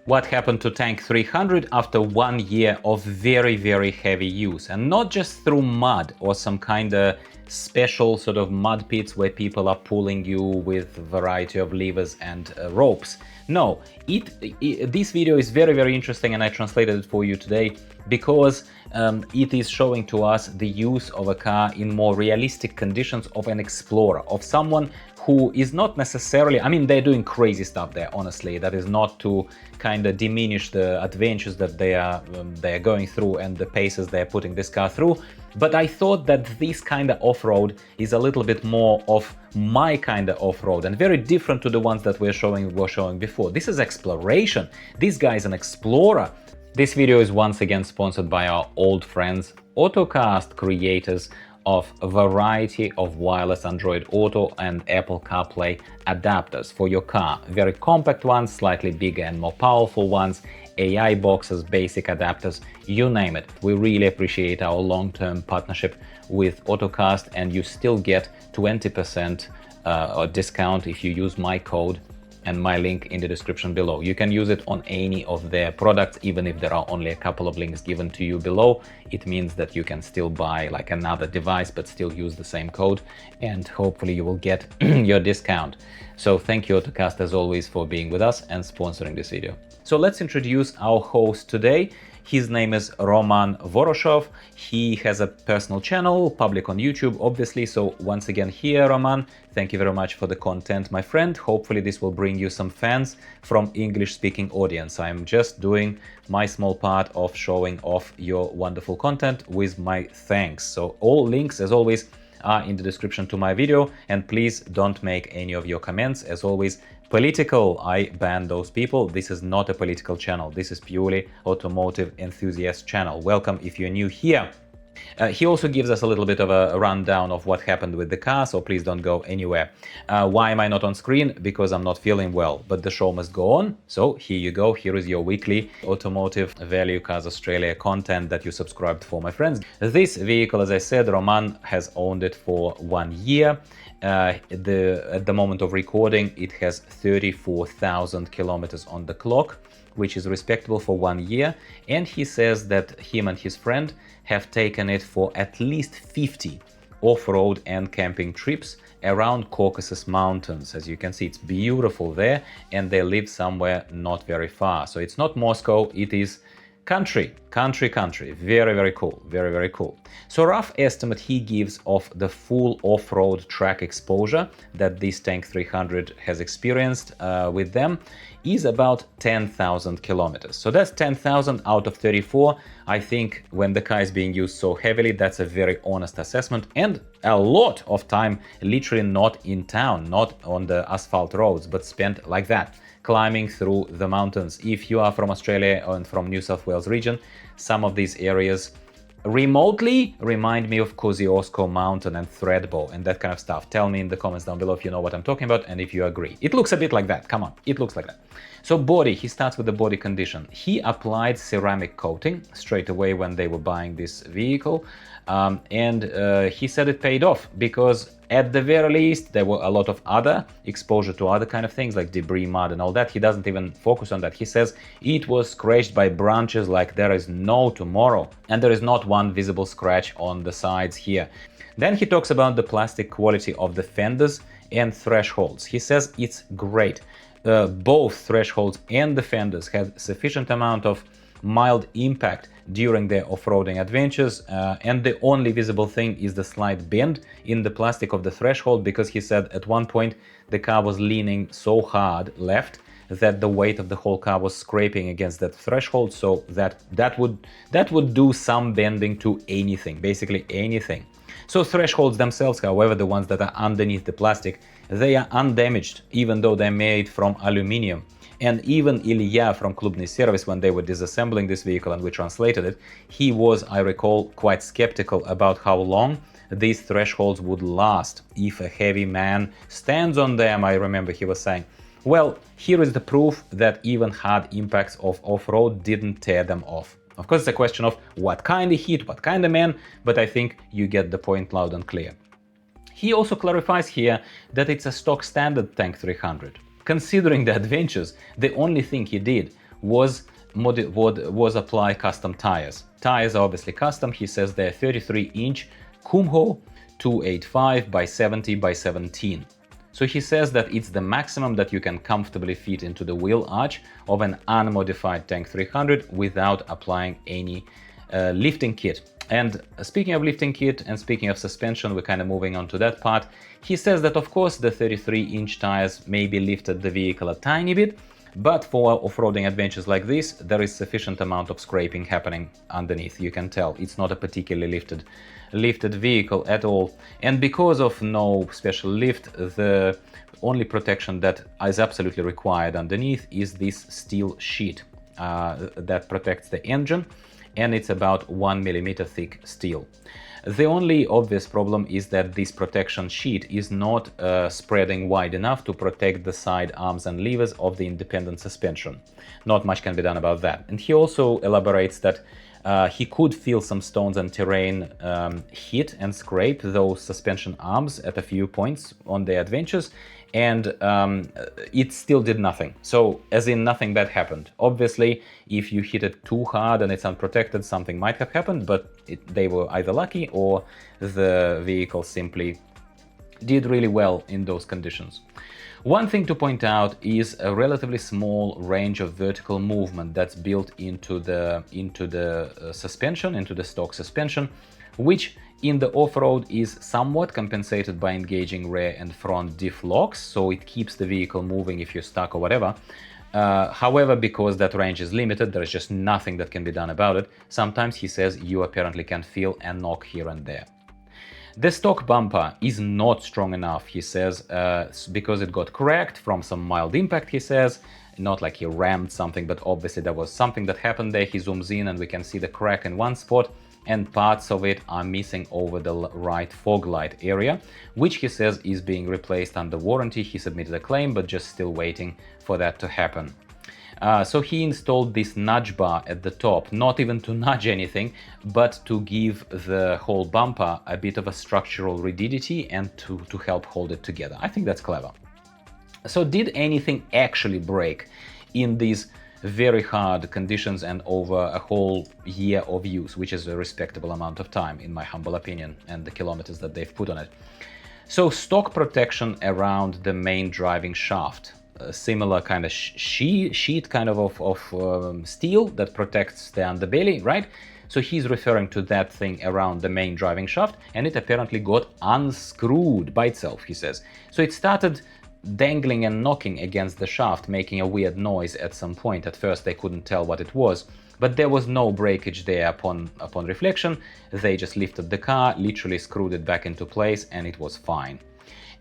what happened to Tank 300 after 1 year of very, very heavy use, and not just through mud or some kind of special sort of mud pits where people are pulling you with a variety of levers and ropes. No, this video is very, very interesting, and I translated it for you today because it is showing to us the use of a car in more realistic conditions of an explorer, of someone who is not necessarily, I mean, they're doing crazy stuff there, honestly. That is not to kind of diminish the adventures that they are going through and the paces they're putting this car through. But I thought that this kind of off-road is a little bit more of my kind of off-road and very different to the ones that were showing before. This is exploration. This guy is an explorer. This video is once again sponsored by our old friends, Autocast, creators of a variety of wireless Android Auto and Apple CarPlay adapters for your car. Very compact ones, slightly bigger and more powerful ones, AI boxes, basic adapters, you name it. We really appreciate our long-term partnership with Autocast, and you still get 20% discount if you use my code and my link in the description below. You can use it on any of their products, even if there are only a couple of links given to you below. It means that you can still buy like another device, but still use the same code, and hopefully you will get your discount. So thank you, Autocast, as always, for being with us and sponsoring this video. So let's introduce our host today. His name is Roman Voroshov. He has a personal channel, public on YouTube, obviously. So once again here, Roman, thank you very much for the content, my friend. Hopefully this will bring you some fans from English-speaking audience. I'm just doing my small part of showing off your wonderful content with my thanks. So all links, as always, are in the description to my video, and please don't make any of your comments, as always, political. I ban those people. This is not a political channel. This is purely automotive enthusiast channel. Welcome if you're new here. He also gives us a little bit of a rundown of what happened with the car, so please don't go anywhere. Why am I not on screen? Because I'm not feeling well, but the show must go on. So here you go. Here is your weekly Automotive Value Cars Australia content that you subscribed for, my friends. This vehicle, as I said, Roman has owned it for 1 year. At the moment of recording, it has 34,000 kilometers on the clock, which is respectable for 1 year. And he says that him and his friend have taken it for at least 50 off-road and camping trips around Caucasus Mountains. As you can see, it's beautiful there, and they live somewhere not very far. So it's not Moscow, it is country. Very, very cool. Very, very cool. So rough estimate he gives of the full off-road track exposure that this Tank 300 has experienced with them is about 10,000 kilometers. So that's 10,000 out of 34. I think when the car is being used so heavily, that's a very honest assessment, and a lot of time literally not in town, not on the asphalt roads, but spent like that, climbing through the mountains. If you are from Australia and from New South Wales region, some of these areas remotely remind me of Kosciuszko Mountain and Threadbow and that kind of stuff. Tell me in the comments down below if you know what I'm talking about and if you agree. It looks a bit like that, come on, it looks like that. So body, he starts with the body condition. He applied ceramic coating straight away when they were buying this vehicle, and he said it paid off because at the very least there were a lot of other exposure to other kind of things like debris, mud and all that. He doesn't even focus on that. He says it was scratched by branches like there is no tomorrow, and there is not one visible scratch on the sides here. Then he talks about the plastic quality of the fenders and thresholds. He says it's great. Both thresholds and the fenders had sufficient amount of mild impact during their off-roading adventures, and the only visible thing is the slight bend in the plastic of the threshold, because he said at one point the car was leaning so hard left that the weight of the whole car was scraping against that threshold, so that would do some bending to anything, basically anything. So thresholds themselves, however, the ones that are underneath the plastic, they are undamaged, even though they're made from aluminium. And even Ilya from Klubny Service, when they were disassembling this vehicle and we translated it, he was, I recall, quite skeptical about how long these thresholds would last if a heavy man stands on them. I remember he was saying, well, here is the proof that even hard impacts of off-road didn't tear them off. Of course, it's a question of what kind of heat, what kind of man, but I think you get the point loud and clear. He also clarifies here that it's a stock standard Tank 300. Considering the adventures, the only thing he did was apply custom tires. Tires are obviously custom. He says they're 33-inch Kumho 285 by 70 by 17. So he says that it's the maximum that you can comfortably fit into the wheel arch of an unmodified Tank 300 without applying any lifting kit. And speaking of lifting kit and speaking of suspension, we're kind of moving on to that part. He says that of course the 33-inch tires maybe lifted the vehicle a tiny bit, but for off-roading adventures like this, there is sufficient amount of scraping happening underneath. You can tell it's not a particularly lifted vehicle at all. And because of no special lift, the only protection that is absolutely required underneath is this steel sheet that protects the engine, and it's about 1 millimeter thick steel. The only obvious problem is that this protection sheet is not spreading wide enough to protect the side arms and levers of the independent suspension. Not much can be done about that. And he also elaborates that he could feel some stones and terrain hit and scrape those suspension arms at a few points on the adventures, and it still did nothing. So, as in nothing bad happened. Obviously, if you hit it too hard and it's unprotected, something might have happened, but they were either lucky or the vehicle simply did really well in those conditions. One thing to point out is a relatively small range of vertical movement that's built into the suspension, into the stock suspension, which in the off-road is somewhat compensated by engaging rear and front diff locks, so it keeps the vehicle moving if you're stuck or whatever. However, because that range is limited, there's just nothing that can be done about it. Sometimes, he says, you apparently can feel a knock here and there. The stock bumper is not strong enough, he says, because it got cracked from some mild impact, he says. Not like he rammed something, but obviously there was something that happened there. He zooms in and we can see the crack in one spot, and parts of it are missing over the right fog light area, which he says is being replaced under warranty. He submitted a claim, but just still waiting for that to happen. So he installed this nudge bar at the top, not even to nudge anything, but to give the whole bumper a bit of a structural rigidity and to help hold it together. I think that's clever. So did anything actually break in these very hard conditions and over a whole year of use, which is a respectable amount of time in my humble opinion, and the kilometers that they've put on it? So stock protection around the main driving shaft, a similar kind of sheet kind of steel that protects the underbelly, right? So he's referring to that thing around the main driving shaft, and it apparently got unscrewed by itself, he says. So it started dangling and knocking against the shaft, making a weird noise at some point. At first they couldn't tell what it was, but there was no breakage there upon reflection. They just lifted the car, literally screwed it back into place, and it was fine.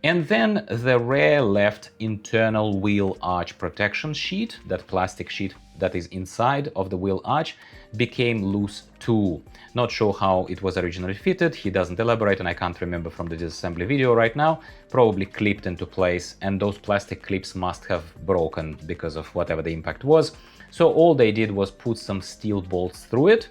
And then the rear left internal wheel arch protection sheet, that plastic sheet that is inside of the wheel arch, became loose too. Not sure how it was originally fitted, he doesn't elaborate, and I can't remember from the disassembly video right now. Probably clipped into place, and those plastic clips must have broken because of whatever the impact was. So all they did was put some steel bolts through it,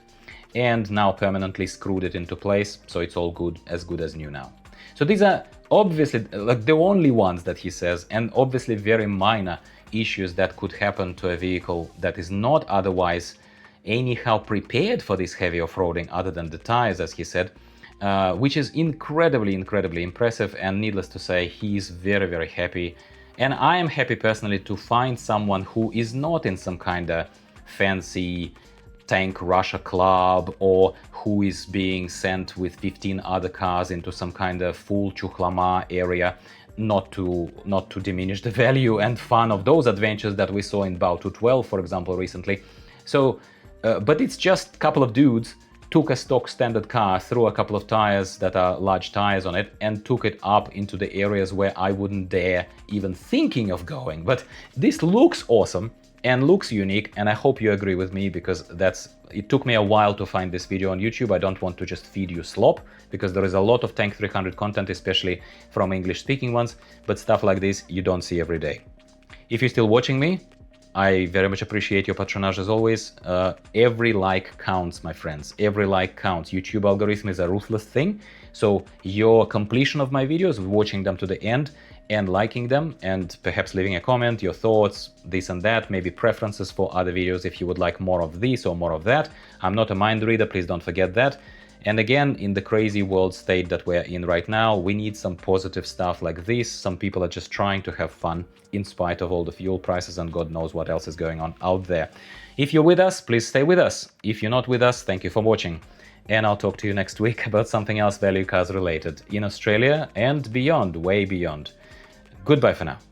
and now permanently screwed it into place, so it's all good as new now. So these are obviously like the only ones that he says, and obviously very minor issues that could happen to a vehicle that is not otherwise anyhow prepared for this heavy off-roading, other than the tires, as he said, which is incredibly impressive. And needless to say, he's very happy, and I am happy personally to find someone who is not in some kind of fancy Tank Russia club, or who is being sent with 15 other cars into some kind of full chukhlama area, not to diminish the value and fun of those adventures that we saw in Bao 212, for example, recently. So but it's just a couple of dudes took a stock standard car, threw a couple of tires that are large tires on it, and took it up into the areas where I wouldn't dare even thinking of going. But this looks awesome and looks unique, and I hope you agree with me, because it took me a while to find this video on YouTube. I don't want to just feed you slop, because there is a lot of Tank 300 content, especially from English-speaking ones, but stuff like this you don't see every day. If you're still watching me, I very much appreciate your patronage as always. Every like counts, my friends. Every like counts. YouTube algorithm is a ruthless thing, so your completion of my videos, watching them to the end, and liking them, and perhaps leaving a comment, your thoughts, this and that, maybe preferences for other videos if you would like more of this or more of that. I'm not a mind reader, please don't forget that. And again, in the crazy world state that we're in right now, we need some positive stuff like this. Some people are just trying to have fun in spite of all the fuel prices and God knows what else is going on out there. If you're with us, please stay with us. If you're not with us, thank you for watching. And I'll talk to you next week about something else value cars related in Australia and beyond, way beyond. Goodbye for now.